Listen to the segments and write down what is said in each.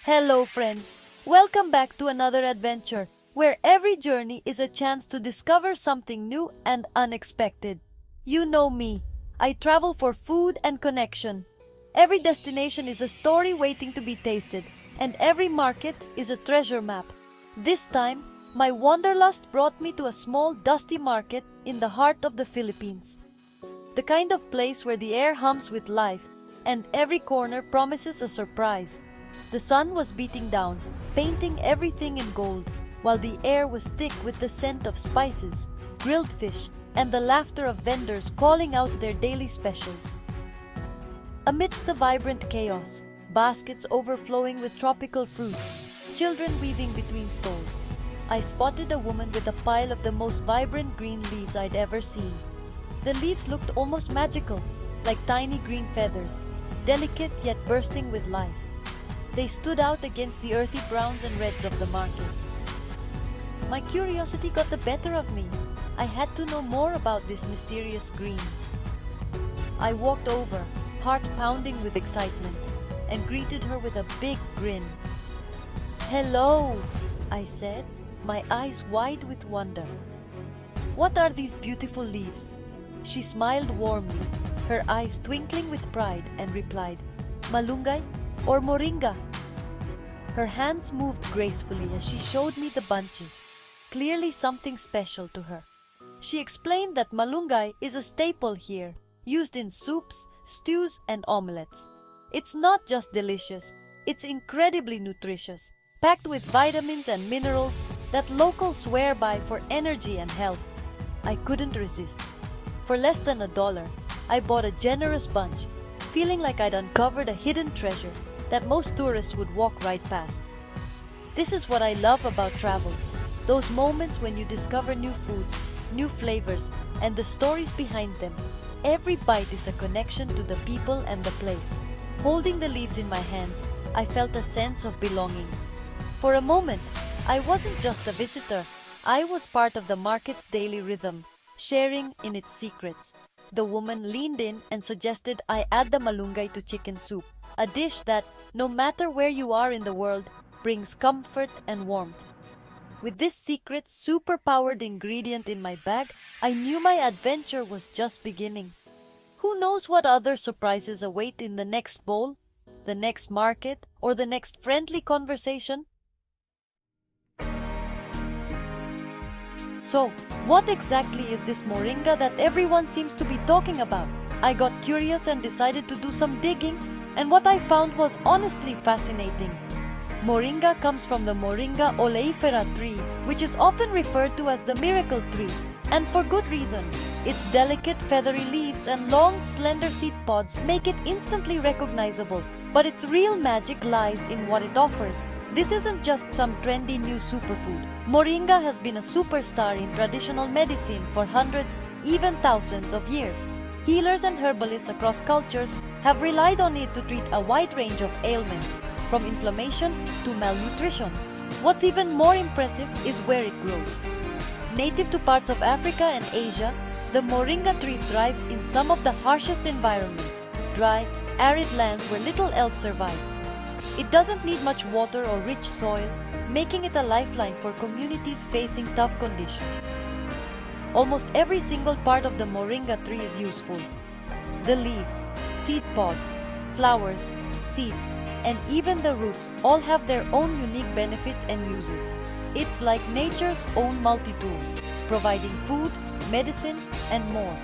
Hello, friends. Welcome back to another adventure where every journey is a chance to discover something new and unexpected. You know me. I travel for food and connection. Every destination is a story waiting to be tasted, and every market is a treasure map. This time, my wanderlust brought me to a small, dusty market in the heart of the Philippines. The kind of place where the air hums with life, and every corner promises a surprise. The sun was beating down, painting everything in gold, while the air was thick with the scent of spices, grilled fish, and the laughter of vendors calling out their daily specials. Amidst the vibrant chaos, baskets overflowing with tropical fruits, children weaving between stalls, I spotted a woman with a pile of the most vibrant green leaves I'd ever seen. The leaves looked almost magical, like tiny green feathers, delicate yet bursting with life. They stood out against the earthy browns and reds of the market. My curiosity got the better of me. I had to know more about this mysterious green. I walked over, heart pounding with excitement, and greeted her with a big grin. "Hello," I said, my eyes wide with wonder. "What are these beautiful leaves?" She smiled warmly, her eyes twinkling with pride, and replied, "Malunggay or Moringa." Her hands moved gracefully as she showed me the bunches, clearly something special to her. She explained that malunggay is a staple here, used in soups, stews, and omelets. It's not just delicious, it's incredibly nutritious, packed with vitamins and minerals that locals swear by for energy and health. I couldn't resist. For less than $1, I bought a generous bunch, feeling like I'd uncovered a hidden treasure that most tourists would walk right past. This is what I love about travel, those moments when you discover new foods, new flavors, and the stories behind them. Every bite is a connection to the people and the place. Holding the leaves in my hands, I felt a sense of belonging. For a moment, I wasn't just a visitor, I was part of the market's daily rhythm, sharing in its secrets. The woman leaned in and suggested I add the malunggay to chicken soup, a dish that, no matter where you are in the world, brings comfort and warmth. With this secret, super-powered ingredient in my bag, I knew my adventure was just beginning. Who knows what other surprises await in the next bowl, the next market, or the next friendly conversation? So, what exactly is this moringa that everyone seems to be talking about? I got curious and decided to do some digging, and what I found was honestly fascinating. Moringa comes from the Moringa oleifera tree, which is often referred to as the miracle tree, and for good reason. Its delicate feathery leaves and long, slender seed pods make it instantly recognizable, but its real magic lies in what it offers. This isn't just some trendy new superfood. Moringa has been a superstar in traditional medicine for hundreds, even thousands of years. Healers and herbalists across cultures have relied on it to treat a wide range of ailments, from inflammation to malnutrition. What's even more impressive is where it grows. Native to parts of Africa and Asia, the moringa tree thrives in some of the harshest environments, dry, arid lands where little else survives. It doesn't need much water or rich soil, making it a lifeline for communities facing tough conditions. Almost every single part of the moringa tree is useful. The leaves, seed pods, flowers, seeds, and even the roots all have their own unique benefits and uses. It's like nature's own multi-tool, providing food, medicine, and more.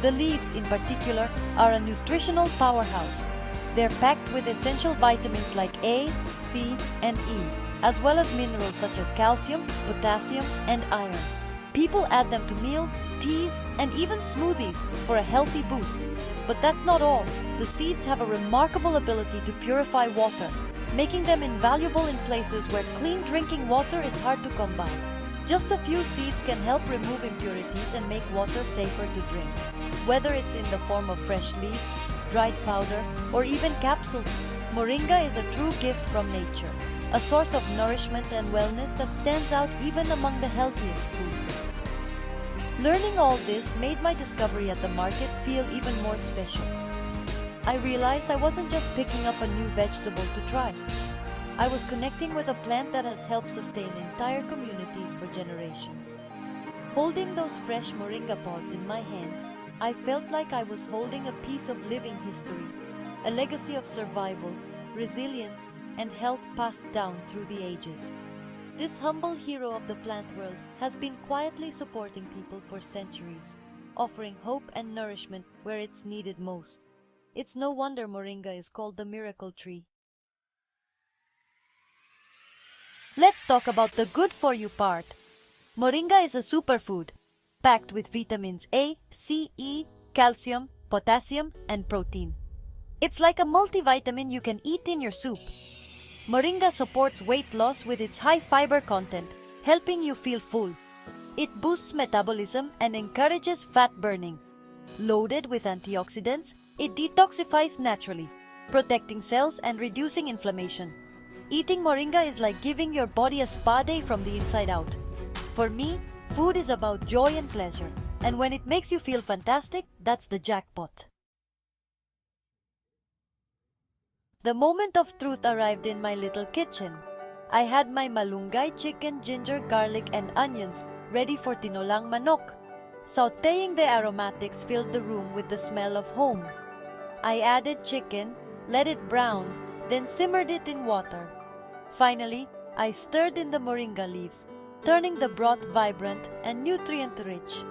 The leaves, in particular, are a nutritional powerhouse. They're packed with essential vitamins like A, C, and E, as well as minerals such as calcium, potassium, and iron. People add them to meals, teas, and even smoothies for a healthy boost. But that's not all. The seeds have a remarkable ability to purify water, making them invaluable in places where clean drinking water is hard to come by. Just a few seeds can help remove impurities and make water safer to drink. Whether it's in the form of fresh leaves, dried powder, or even capsules, moringa is a true gift from nature, a source of nourishment and wellness that stands out even among the healthiest foods. Learning all this made my discovery at the market feel even more special. I realized I wasn't just picking up a new vegetable to try. I was connecting with a plant that has helped sustain entire communities for generations. Holding those fresh moringa pods in my hands, I felt like I was holding a piece of living history, a legacy of survival, resilience, and health passed down through the ages. This humble hero of the plant world has been quietly supporting people for centuries, offering hope and nourishment where it's needed most. It's no wonder Moringa is called the miracle tree. Let's talk about the good for you part. Moringa is a superfood, packed with vitamins A, C, E, calcium, potassium, and protein. It's like a multivitamin you can eat in your soup. Moringa supports weight loss with its high fiber content, helping you feel full. It boosts metabolism and encourages fat burning. Loaded with antioxidants, it detoxifies naturally, protecting cells and reducing inflammation. Eating moringa is like giving your body a spa day from the inside out. For me, food is about joy and pleasure, and when it makes you feel fantastic, that's the jackpot. The moment of truth arrived in my little kitchen. I had my malunggay chicken, ginger, garlic, and onions ready for tinolang manok. Sautéing the aromatics filled the room with the smell of home. I added chicken, let it brown, then simmered it in water. Finally, I stirred in the moringa leaves, turning the broth vibrant and nutrient-rich.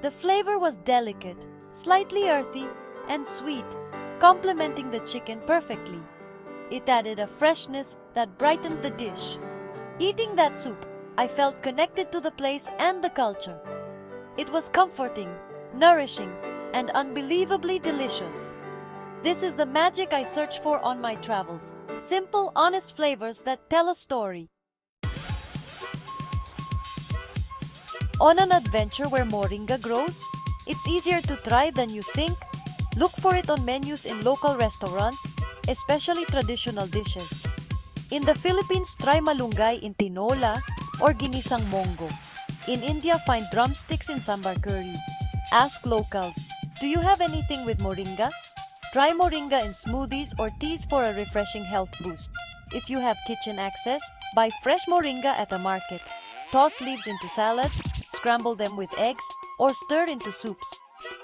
The flavor was delicate, slightly earthy, and sweet, complementing the chicken perfectly. It added a freshness that brightened the dish. Eating that soup, I felt connected to the place and the culture. It was comforting, nourishing, and unbelievably delicious. This is the magic I search for on my travels. Simple, honest flavors that tell a story. On an adventure where moringa grows, it's easier to try than you think. Look for it on menus in local restaurants, especially traditional dishes. In the Philippines, try malunggay in tinola or ginisang mongo. In India, find drumsticks in sambar curry. Ask locals, do you have anything with moringa? Try moringa in smoothies or teas for a refreshing health boost. If you have kitchen access, buy fresh moringa at a market. Toss leaves into salads, scramble them with eggs, or stir into soups.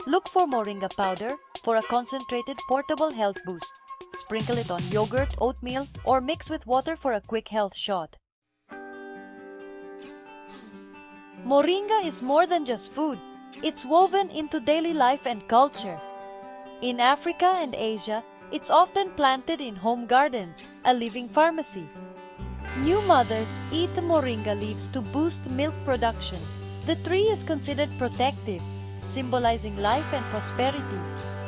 Look for moringa powder for a concentrated portable health boost. Sprinkle it on yogurt, oatmeal, or mix with water for a quick health shot. Moringa is more than just food. It's woven into daily life and culture. In Africa and Asia, it's often planted in home gardens, a living pharmacy. New mothers eat moringa leaves to boost milk production. The tree is considered protective, symbolizing life and prosperity.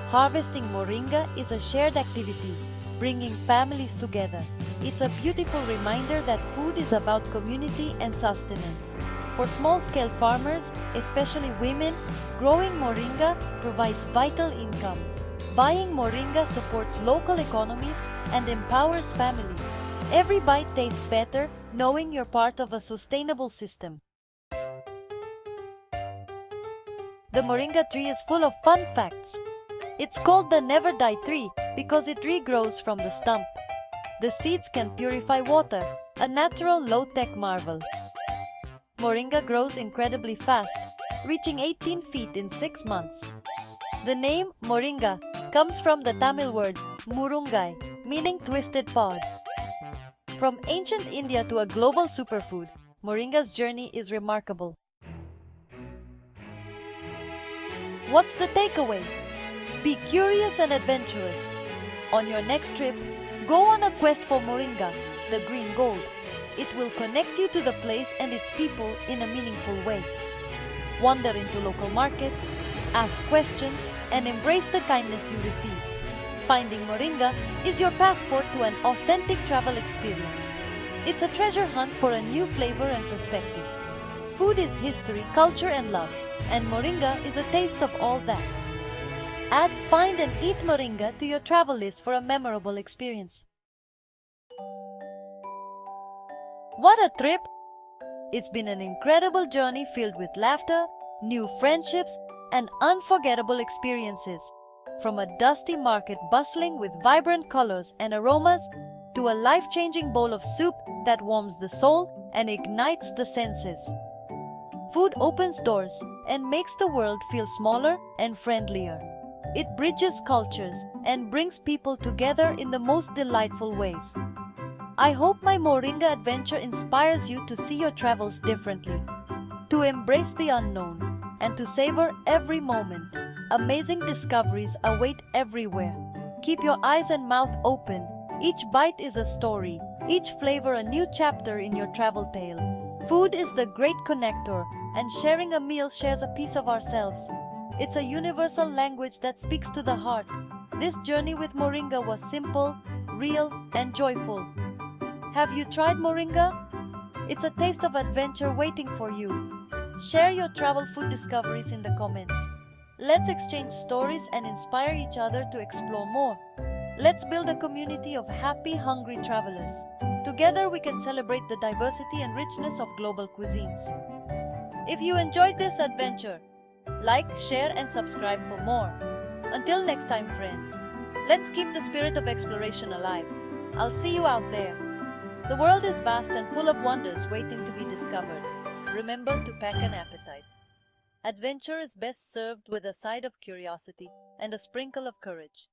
Harvesting moringa is a shared activity, bringing families together. It's a beautiful reminder that food is about community and sustenance. For small-scale farmers, especially women, growing moringa provides vital income. Buying moringa supports local economies and empowers families. Every bite tastes better knowing you're part of a sustainable system. The moringa tree is full of fun facts. It's called the never die tree because it regrows from the stump. The seeds can purify water, a natural low-tech marvel. Moringa grows incredibly fast, reaching 18 feet in 6 months. The name Moringa comes from the Tamil word murungai, meaning twisted pod. From ancient India to a global superfood, Moringa's journey is remarkable. What's the takeaway? Be curious and adventurous. On your next trip, go on a quest for Moringa, the green gold. It will connect you to the place and its people in a meaningful way. Wander into local markets, ask questions, and embrace the kindness you receive. Finding Moringa is your passport to an authentic travel experience. It's a treasure hunt for a new flavor and perspective. Food is history, culture, and love, and Moringa is a taste of all that. Add Find and Eat Moringa to your travel list for a memorable experience. What a trip! It's been an incredible journey filled with laughter, new friendships, and unforgettable experiences. From a dusty market bustling with vibrant colors and aromas to a life-changing bowl of soup that warms the soul and ignites the senses. Food opens doors and makes the world feel smaller and friendlier. It bridges cultures and brings people together in the most delightful ways. I hope my Moringa adventure inspires you to see your travels differently, to embrace the unknown, and to savor every moment. Amazing discoveries await everywhere. Keep your eyes and mouth open. Each bite is a story, each flavor a new chapter in your travel tale. Food is the great connector, and sharing a meal shares a piece of ourselves. It's a universal language that speaks to the heart. This journey with Moringa was simple, real, and joyful. Have you tried Moringa? It's a taste of adventure waiting for you. Share your travel food discoveries in the comments. Let's exchange stories and inspire each other to explore more. Let's build a community of happy, hungry travelers. Together we can celebrate the diversity and richness of global cuisines. If you enjoyed this adventure, like, share, and subscribe for more. Until next time, friends, let's keep the spirit of exploration alive. I'll see you out there. The world is vast and full of wonders waiting to be discovered. Remember to pack an appetite. Adventure is best served with a side of curiosity and a sprinkle of courage.